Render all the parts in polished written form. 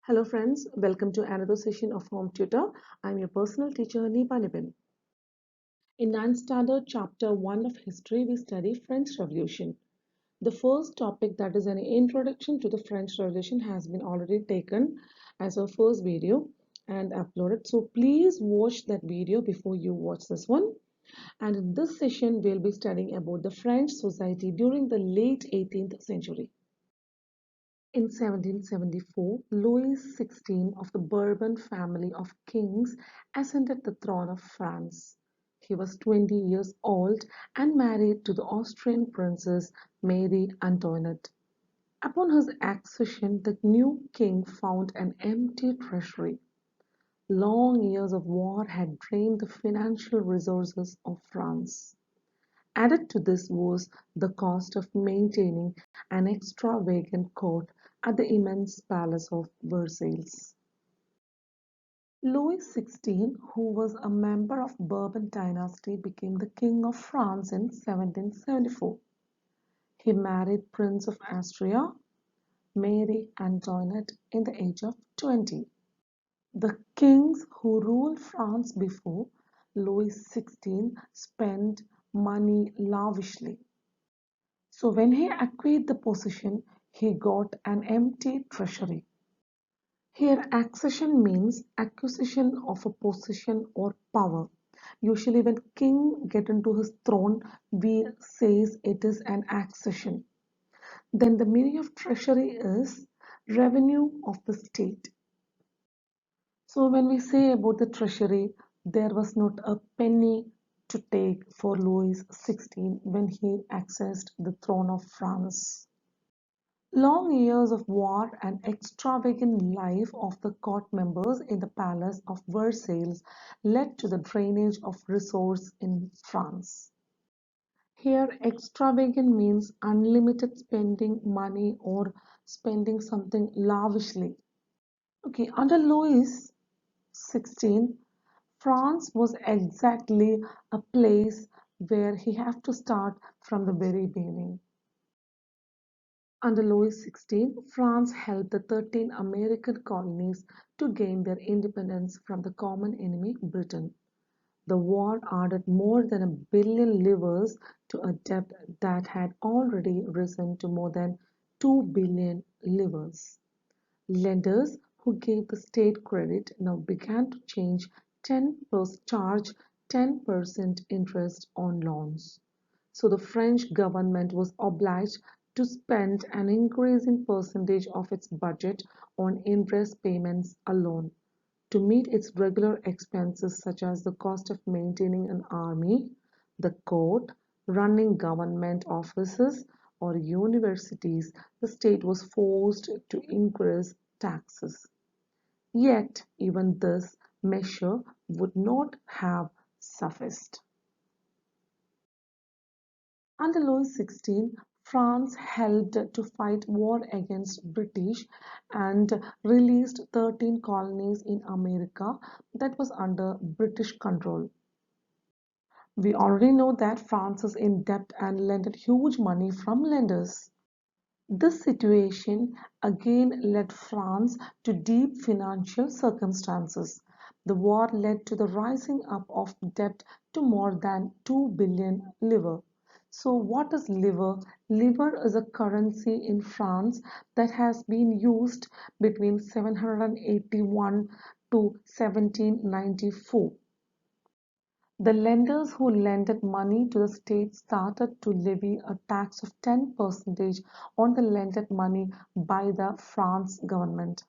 Hello friends, welcome to another session of Home Tutor. I'm your personal teacher Nipa Nibin. In 9th standard chapter 1 of history, we study French Revolution. The first topic, that is an introduction to the French Revolution, has been already taken as our first video and uploaded. So please watch that video before you watch this one. And in this session, we'll be studying about the French society during the late 18th century. In 1774, Louis XVI of the Bourbon family of kings ascended the throne of France. He was 20 years old and married to the Austrian princess Marie Antoinette. Upon his accession, the new king found an empty treasury. Long years of war had drained the financial resources of France. Added to this was the cost of maintaining an extravagant court at the immense palace of Versailles. Louis XVI, who was a member of Bourbon dynasty, became the King of France in 1774. He married Prince of Austria, Marie Antoinette, in the age of 20. The kings who ruled France before Louis XVI spent money lavishly. So when he acquired the position, he got an empty treasury. Here, accession means acquisition of a position or power. Usually when king get into his throne, we says it is an accession. Then the meaning of treasury is revenue of the state. So when we say about the treasury, there was not a penny to take for Louis XVI when he accessed the throne of France. Long years of war and extravagant life of the court members in the palace of Versailles led to the drainage of resources in France. Here, extravagant means unlimited spending money or spending something lavishly. Okay, under Louis XVI, France was exactly a place where he had to start from the very beginning. Under Louis XVI, France helped the 13 American colonies to gain their independence from the common enemy, Britain. The war added more than $1 billion to a debt that had already risen to more than $2 billion. Lenders who gave the state credit now began to charge 10% interest on loans. So the French government was obliged to spend an increasing percentage of its budget on interest payments alone to meet its regular expenses such as the cost of maintaining an army, the court, running government offices or universities. The state was forced to increase taxes. Yet even this measure would not have sufficed. Under Louis XVI, France helped to fight war against British and released 13 colonies in America that was under British control. We already know that France is in debt and lended huge money from lenders. This situation again led France to deep financial circumstances. The war led to the rising up of debt to more than 2 billion livres. So what is livre? Livre is a currency in France that has been used between 781 to 1794. The lenders who lended money to the state started to levy a tax of 10% on the lended money by the France government.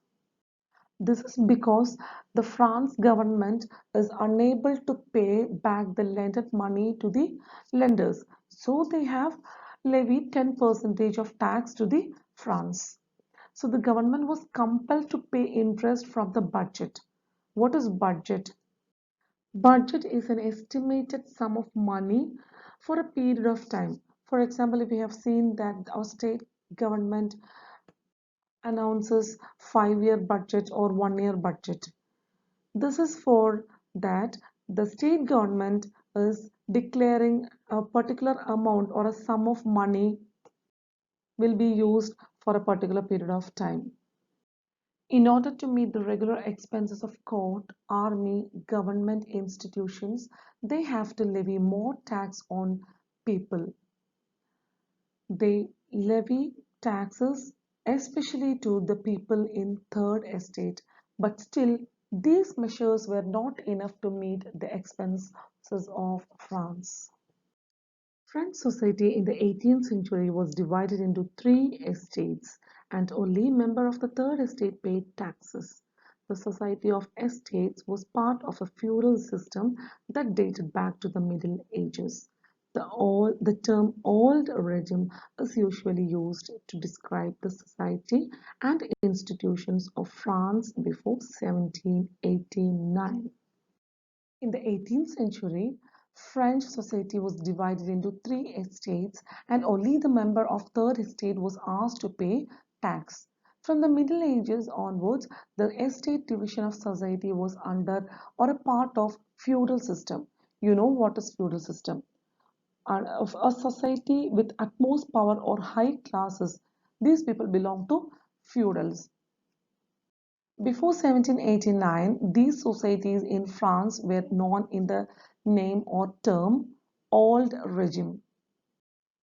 This is because the France government is unable to pay back the lended money to the lenders. So they have levied 10% of tax to the France. So the government was compelled to pay interest from the budget. What is budget? Budget is an estimated sum of money for a period of time. For example, if we have seen that our state government announces 5-year budget or 1-year budget. This is for that the state government is declaring a particular amount or a sum of money will be used for a particular period of time. In order to meet the regular expenses of court, army, government institutions, they have to levy more tax on people. They levy taxes especially to the people in third estate, but still these measures were not enough to meet the expenses of France. French society in the 18th century was divided into three estates, and only members of the third estate paid taxes. The Society of Estates was part of a feudal system that dated back to the Middle Ages. The term old regime is usually used to describe the society and institutions of France before 1789. In the 18th century, French society was divided into three estates, and only the member of third estate was asked to pay tax. From the Middle Ages onwards, the estate division of society was under or a part of feudal system. You know what is feudal system? Of a society with utmost power or high classes. These people belong to feudals. Before 1789, these societies in France were known in the name or term Old Regime.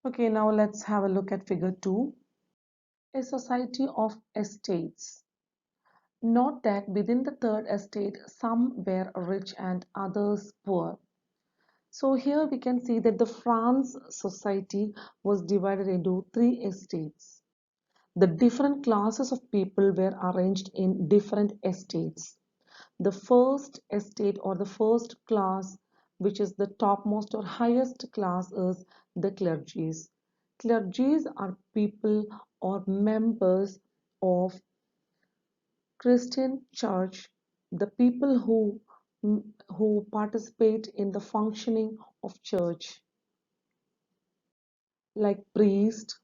Okay, now let's have a look at figure 2. A society of estates. Note that within the third estate, some were rich and others poor. So here we can see that the France society was divided into three estates. The different classes of people were arranged in different estates. The first estate or the first class, which is the topmost or highest class, is the clergies. Clergies are people or members of Christian church, the people who participate in the functioning of church, like priests,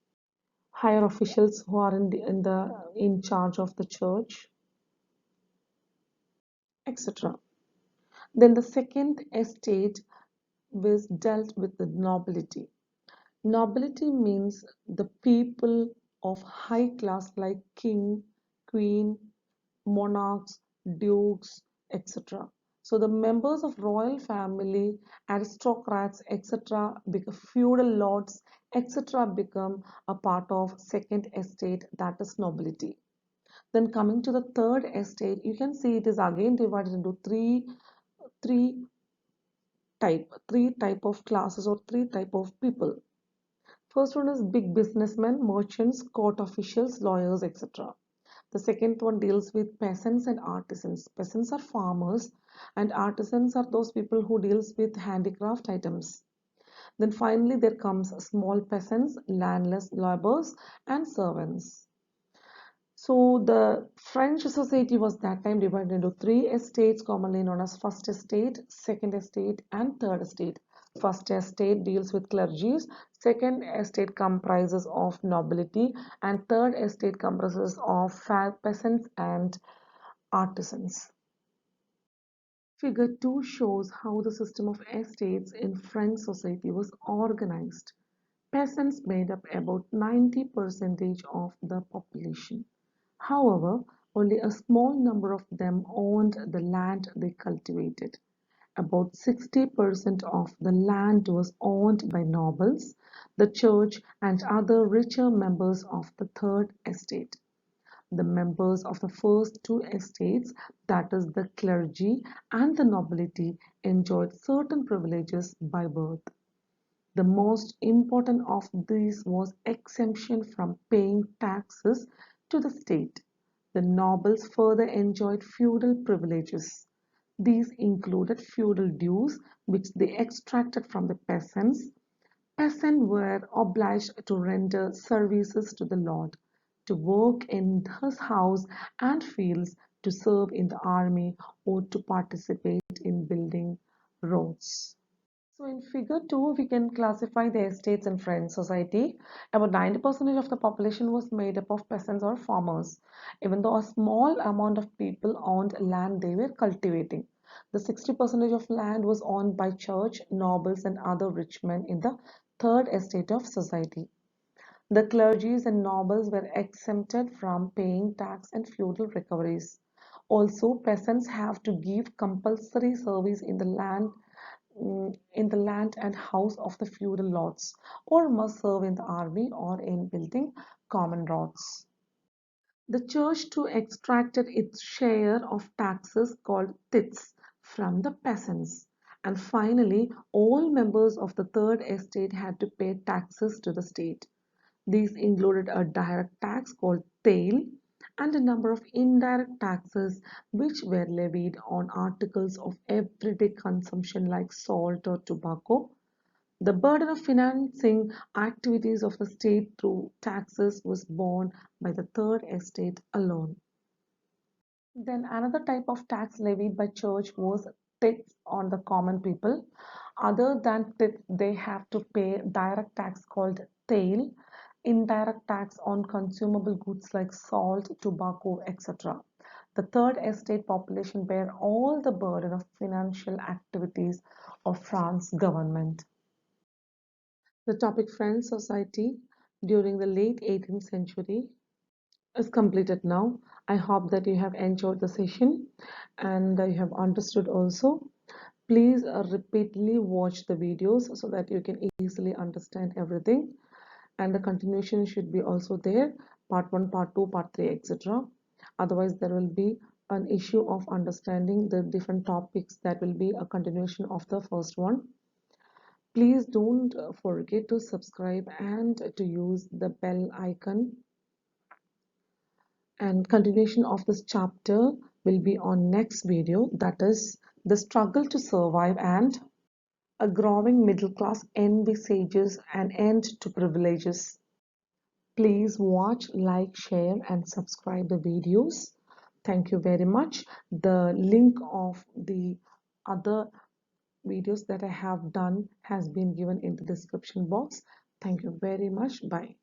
higher officials who are in charge of the church, etc. Then the second estate was dealt with the nobility. Nobility means the people of high class like king, queen, monarchs, dukes, etc. So the members of royal family, aristocrats, etc., feudal lords, etc., become a part of second estate, that is nobility. Then coming to the third estate, you can see it is again divided into three three type of classes or three type of people. First one is big businessmen, merchants, court officials, lawyers, etc. The second one deals with peasants and artisans. Peasants are farmers and artisans are those people who deals with handicraft items. Then finally there comes small peasants, landless laborers and servants. So the French society was that time divided into three estates commonly known as first estate, second estate and third estate. First estate deals with clergies, second estate comprises of nobility and third estate comprises of peasants and artisans. Figure 2 shows how the system of estates in French society was organized. Peasants made up about 90% of the population. However, only a small number of them owned the land they cultivated. About 60% of the land was owned by nobles, the church, and other richer members of the third estate. The members of the first two estates, that is, the clergy and the nobility, enjoyed certain privileges by birth. The most important of these was exemption from paying taxes to the state. The nobles further enjoyed feudal privileges. These included feudal dues, which they extracted from the peasants. Peasants were obliged to render services to the lord, to work in his house and fields, to serve in the army, or to participate in building roads. So in figure 2, we can classify the estates in French society. About 90% of the population was made up of peasants or farmers, even though a small amount of people owned land they were cultivating. The 60% of land was owned by church, nobles and other rich men in the third estate of society. The clergies and nobles were exempted from paying tax and feudal recoveries. Also, peasants have to give compulsory service in the land and house of the feudal lords, or must serve in the army or in building common roads. The church too extracted its share of taxes called tithes from the peasants. And finally, all members of the third estate had to pay taxes to the state. These included a direct tax called taille and a number of indirect taxes which were levied on articles of everyday consumption like salt or tobacco. The burden of financing activities of the state through taxes was borne by the third estate alone. Then another type of tax levied by church was tithes on the common people. Other than tithes, they have to pay direct tax called taille, indirect tax on consumable goods like salt, tobacco, etc. The third estate population bear all the burden of financial activities of France government. The topic French society during the late 18th century is completed now. I hope that you have enjoyed the session and you have understood also. Please repeatedly watch the videos so that you can easily understand everything. And the continuation should be also there, part 1, part 2, part 3, etc. Otherwise, there will be an issue of understanding the different topics that will be a continuation of the first one. Please don't forget to subscribe and to use the bell icon, and continuation of this chapter will be on next video, that is the struggle to survive and a growing middle class envisages an end to privileges. Please watch, like, share and subscribe the videos. Thank you very much. The link of the other videos that I have done has been given in the description box. Thank you very much. Bye.